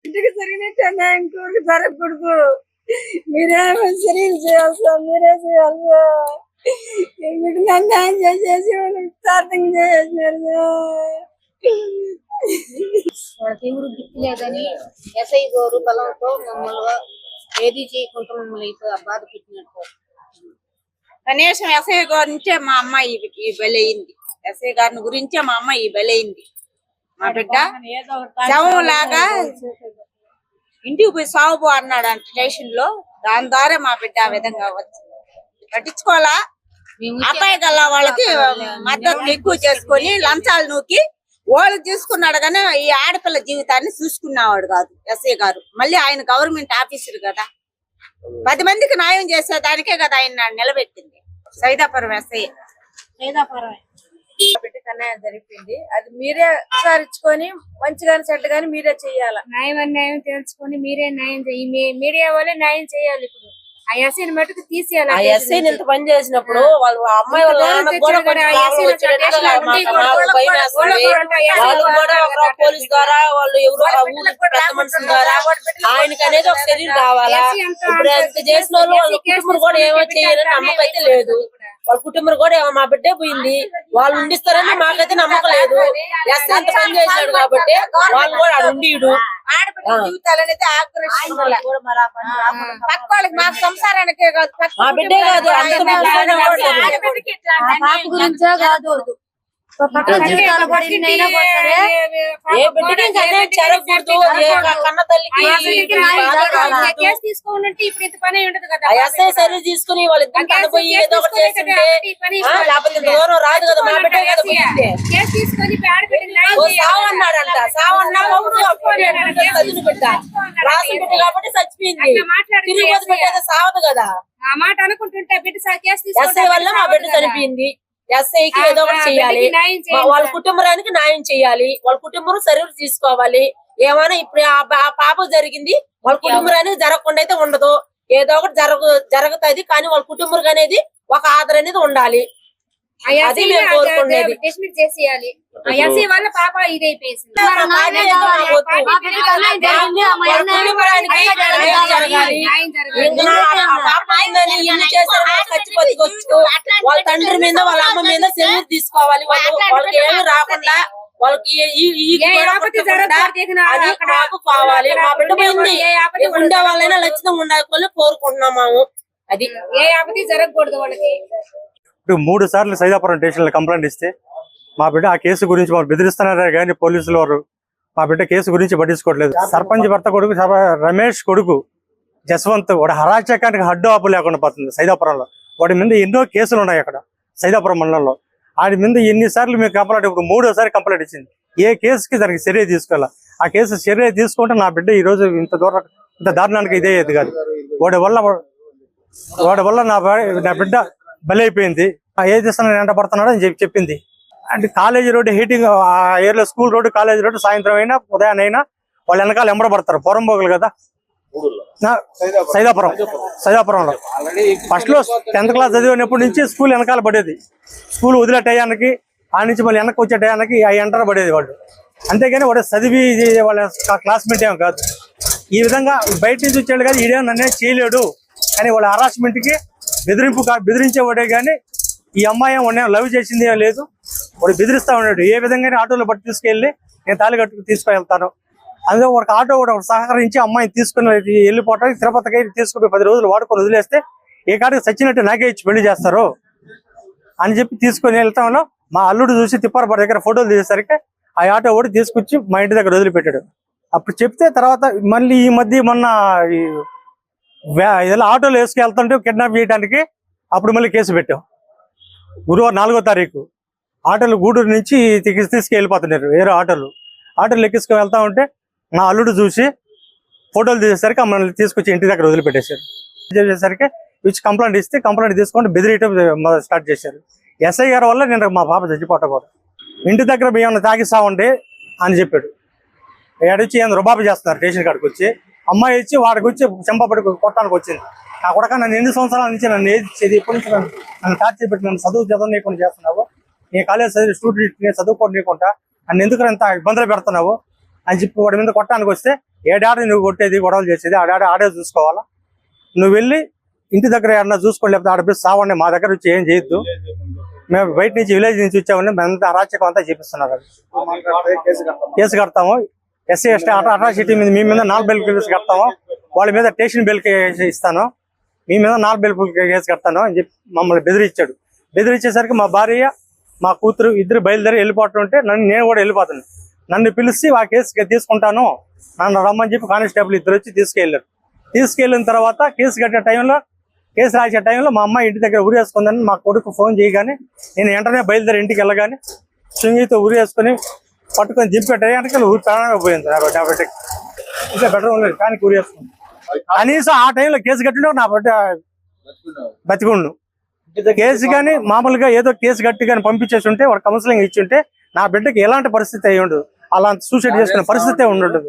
ఇంటికి జరిగినట్టు అన్యాయం కోరిక జరగకూడదు. మీరేమో చర్యలు చేయాలి సార్, మీరే చేయాలి సార్. వీటిని అన్యాయం చేసేసి ప్రార్థన చేసేసారు వాళ్ళకి ఎవరు దిక్కు లేదని ఎస్ఐ గారు బలంతో మమ్మల్ని ఏది చేయకుండా మమ్మల్ని బాధ పెట్టినట్టు. కనీసం ఎస్ఐ గారి నుంచే మా అమ్మాయి ఈ బలైంది. ఎస్ఐ గారిని గురించే మా అమ్మాయి ఈ బలైంది. మా బిడ్డ శవం లాగా ఇంటికి పోయి సాగుబో అన్నాడు అంటే స్టేషన్ లో. దాని ద్వారా మా బిడ్డ ఆ విధంగా వచ్చింది. పట్టించుకోవాలా అబ్బాయి గల్లా వాళ్ళకి మద్దతు ఎక్కువ చేసుకొని లంచాలు నూకి వాళ్ళు తీసుకున్నాడు కానీ ఈ ఆడపిల్ల జీవితాన్ని చూసుకున్నవాడు కాదు ఎస్ఐ గారు. మళ్ళీ ఆయన గవర్నమెంట్ ఆఫీసర్ కదా, 10 మందికి న్యాయం చేసేదానికే కదా ఆయన నిలబెట్టింది. సైదాపురం ఎస్ఐ సైదాపురం బిడ్డకి అన్యాయం జరిపింది. అది మీరే విచారించుకొని మంచిగాని చెడ్డగాని మీరే చెయ్యాలి. న్యాయం అన్యాయం తెలుసుకొని మీరే న్యాయం మీడియా వాళ్ళే న్యాయం చేయాలి. ఇప్పుడు ఆ ఎస్ఐని మటుకు తీసేయాలి. ఆ ఎస్ఐని ఇంత పని చేసినప్పుడు వాళ్ళు అమ్మాయి వాళ్ళ పోలీస్ ద్వారా వాళ్ళు ఎవరు పెద్ద మనుషుల ద్వారా ఆయనకి అనేది ఒక శరీరం కావాలా. ఇప్పుడు ఎంత చేసిన వాళ్ళు వాళ్ళ కుటుంబం కూడా ఏమో చేయాలని నమ్మకం అయితే లేదు. వాళ్ళ కుటుంబం కూడా ఏమో మా బిడ్డే పోయింది వాళ్ళు ఉండిస్తారని మాకైతే నమ్మకం లేదు. ఎస్ఐ అంత పని చేసినాడు కాబట్టి వాళ్ళు కూడా ఆడు ఉండిడు. జీవితాలనేది పక్క వాళ్ళకి మా సంసారానికే కాదు, మా బిడ్డే కాదు గురించే కాదు కన్న తల్లికి ఎస్ఐ సర్వీస్ తీసుకుని వాళ్ళిద్దరు కనపోయి ఏదో ఒకటి చేస్తుంటే లేకపోతే దూరం రాదు కదా. మా బిడ్డే కదా సావు అన్నాడంట. సావు అన్నా చదువు బిడ్డ రాసిన బిడ్డ కాబట్టి చచ్చిపోయింది. తిరిగి బిడ్డ సావదు కదా. మాట అనుకుంటుంటే బిడ్డ ఎస్ఐ వల్ల మా బిడ్డ చనిపోయింది. ఎస్ఐకి ఏదో ఒకటి చెయ్యాలి. వాళ్ళ కుటుంబానికి న్యాయం చేయాలి. వాళ్ళ కుటుంబం సర్వీస్ తీసుకోవాలి. ఏమైనా ఇప్పుడు ఆ పాప జరిగింది వాళ్ళ కుటుంబానికి జరగకుండా అయితే ఉండదు. ఏదో ఒకటి జరుగుతుంది కానీ వాళ్ళ కుటుంబం అనేది ఒక ఆధార్ అనేది ఉండాలి. అది మేము కోరుకునేది. వల్ల పాప ఇదైపోయింది. వాళ్ళ తండ్రి మీద వాళ్ళ అమ్మ మీద సెలవు తీసుకోవాలి. వాళ్ళకి ఏమి రాకుండా వాళ్ళకి అది మాకు కావాలి. మా బిడ్డ పోయింది ఉండే వాళ్ళైనా లక్షణంగా ఉండాలని కోరుకుంటున్నాము. అది ఏ ఆపతి జరగకూడదు వాళ్ళకి. 3 సార్లు సైదాపురం స్టేషన్ లో కంప్లైంట్ ఇస్తే మా బిడ్డ ఆ కేసు గురించి వాళ్ళు బెదిరిస్తున్నారే కానీ పోలీసులు వారు మా బిడ్డ కేసు గురించి పట్టించుకోవట్లేదు. సర్పంచ్ భర్త కొడుకు రమేష్ కొడుకు జస్వంత్ వాడు హరాచకానికి హడ్డు ఆపు లేకుండా పోతుంది సైదాపురంలో. వాడి మీద ఎన్నో కేసులు ఉన్నాయి అక్కడ సైదాపురం మండలంలో. వాడి మీద ఎన్నిసార్లు మీకు కంప్లైంట్, ఇప్పుడు 3వ సారి కంప్లైంట్ ఇచ్చింది. ఏ కేసుకి దానికి చర్య తీసుకోవాలా. ఆ కేసు చర్య తీసుకుంటే నా బిడ్డ ఈ రోజు ఇంత దారుణానికి ఇదేది కాదు. వాడి వల్ల నా బిడ్డ బలైపోయింది. ఏది ఇస్తానని వెంట పడుతున్నాడు అని చెప్పింది. అంటే కాలేజీ రోడ్డు హీటింగ్ ఆ ఏరియాలో స్కూల్ రోడ్డు కాలేజీ రోడ్డు సాయంత్రం అయినా ఉదయాన్నే అయినా వాళ్ళు వెనకాల ఎంబడబడతారు. పొరంబోగులు కదా సైదాపురంలో. ఫస్ట్ లో 10th క్లాస్ చదివినప్పటి నుంచి స్కూల్ వెనకాల పడేది. స్కూల్ వదిలే టయానికి ఆ నుంచి మళ్ళీ వెనక్కి వచ్చే టయానికి ఆ ఎంటర్ పడేది వాళ్ళు. అంతేగాని వాడు చదివి వాళ్ళ క్లాస్మేట్ ఏం కాదు. ఈ విధంగా బయట నుంచి వచ్చాడు కానీ ఈడే నన్నే చేయలేడు కానీ వాళ్ళ హరాస్మెంట్కి బెదిరించేవాడే కానీ ఈ అమ్మాయి వాడిని లవ్ చేసింది లేదు. వాడు బెదిరిస్తా ఉన్నాడు. ఏ విధంగా ఆటోలో పట్టి తీసుకెళ్ళి నేను తాళి కట్టుకు తీసుకువెళ్తాను. అందులో ఒక ఆటో కూడా సహకరించి అమ్మాయిని తీసుకుని వెళ్ళిపోవటానికి తిరుపతికి తీసుకుని 10 రోజులు వాడుకొని వదిలేస్తే ఏ కాడికి చచ్చినట్టు నాకే ఇచ్చి పెళ్లి చేస్తారు అని చెప్పి తీసుకుని వెళ్తాంలో మా అల్లుడు చూసి తిప్పారపడి దగ్గర ఫోటోలు తీసేసరికి ఆ ఆటో కూడా తీసుకొచ్చి మా ఇంటి దగ్గర వదిలిపెట్టాడు. అప్పుడు చెప్తే తర్వాత మళ్ళీ ఈ మధ్య మొన్న ఇలా ఆటోలో వేసుకెళ్తుంటే కిడ్నాప్ చేయడానికి అప్పుడు మళ్ళీ కేసు పెట్టాం. గురువారం 4వ తారీఖు ఆటోలు గూడూరు నుంచి తీసుకెళ్ళిపోతున్నారు వేరే ఆటోలు ఎక్కించుకొని వెళ్తా ఉంటే మా అల్లుడు చూసి ఫోటోలు తీసేసరికి మమ్మల్ని తీసుకొచ్చి ఇంటి దగ్గర వదిలిపెట్టేశారు. చేసేసరికి ఇచ్చి కంప్లైంట్ ఇస్తే కంప్లైంట్ తీసుకొని బెదిరియటం స్టార్ట్ చేశారు. ఎస్ఐ గారి వల్ల నేను మా పాప చచ్చిపోవటం కూడా ఇంటి దగ్గర ఏమన్నా తాగిస్తామండి అని చెప్పాడు. ఏడొచ్చి ఏం రుబాబు చేస్తున్నారు స్టేషన్ కాడికి వచ్చి. అమ్మాయి వచ్చి వాడికి వచ్చి చెంపపడి కొట్టడానికి వచ్చింది. నా కొడక నన్ను 8 సంవత్సరాల నుంచి నన్ను ఏది ఎప్పటి నుంచి నన్ను టార్చర్ పెట్టి నన్ను చదవనీయకుండా చేస్తున్నావు, నీ కాలేజ్ స్టూడెంట్ నేను చదువుకోనీయకుండా నన్ను ఎందుకు అంత ఇబ్బందులు పెడుతున్నావు అని చెప్పి వాడి మీద కొట్టడానికి వస్తే ఏడాడి నువ్వు కొట్టేది గొడవలు చేసేది ఆడే చూసుకోవాలా, నువ్వు వెళ్ళి ఇంటి దగ్గర ఏమన్నా చూసుకోండి, లేకపోతే ఆడపిల్ల సావండి, మా దగ్గర వచ్చి ఏం చేయొద్దు, మేము బయట నుంచి విలేజ్ నుంచి వచ్చామని మేము అరాచకం అంతా చేపిస్తున్నారు. కేసు కడతాము, ఎస్సీ ఎస్టీ అట్రాసిటీ మీద మీ మీద 4 బెల్ కేసు కడతాము, వాళ్ళ మీద స్టేషన్ బెల్ ఇస్తాను, మీ మీద 4 బెల్ కేసు కడతాను అని చెప్పి మమ్మల్ని బెదిరించాడు. బెదిరించేసరికి మా భార్య మా కూతురు ఇద్దరు బయలుదేరి వెళ్ళిపోతుంటే నేను కూడా వెళ్ళిపోతాను. నన్ను పిలిచి ఆ కేసు తీసుకుంటాను నన్ను రమ్మని చెప్పి కానిస్టేబుల్ ఇద్దరు వచ్చి తీసుకెళ్ళిన తర్వాత కేసు రాసే టైంలో మా అమ్మాయి ఇంటి దగ్గర ఉరేసుకుందని మా కొడుకు ఫోన్ చేయగానే నేను వెంటనే బయలుదేరి ఇంటికి వెళ్ళగానే సింగితో ఉరేసుకొని పట్టుకొని దింపే టైంకి ఊరి ప్రాణమే పోయింది. ఇంకా బెటర్ ఉండదు కానీ ఉరేసుకుంది. కనీసం ఆ టైంలో కేసు కట్టినా నా బిడ్డ బతికుండు. కేసు కానీ మామూలుగా ఏదో కేసు కట్టి కానీ పంపించేసి ఉంటే వాడు కౌన్సిలింగ్ ఇచ్చి ఉంటే నా బిడ్డకి ఎలాంటి పరిస్థితి అయ్యి ఉండదు, అలాంటి సూసైడ్ చేసుకునే పరిస్థితి ఉండదు.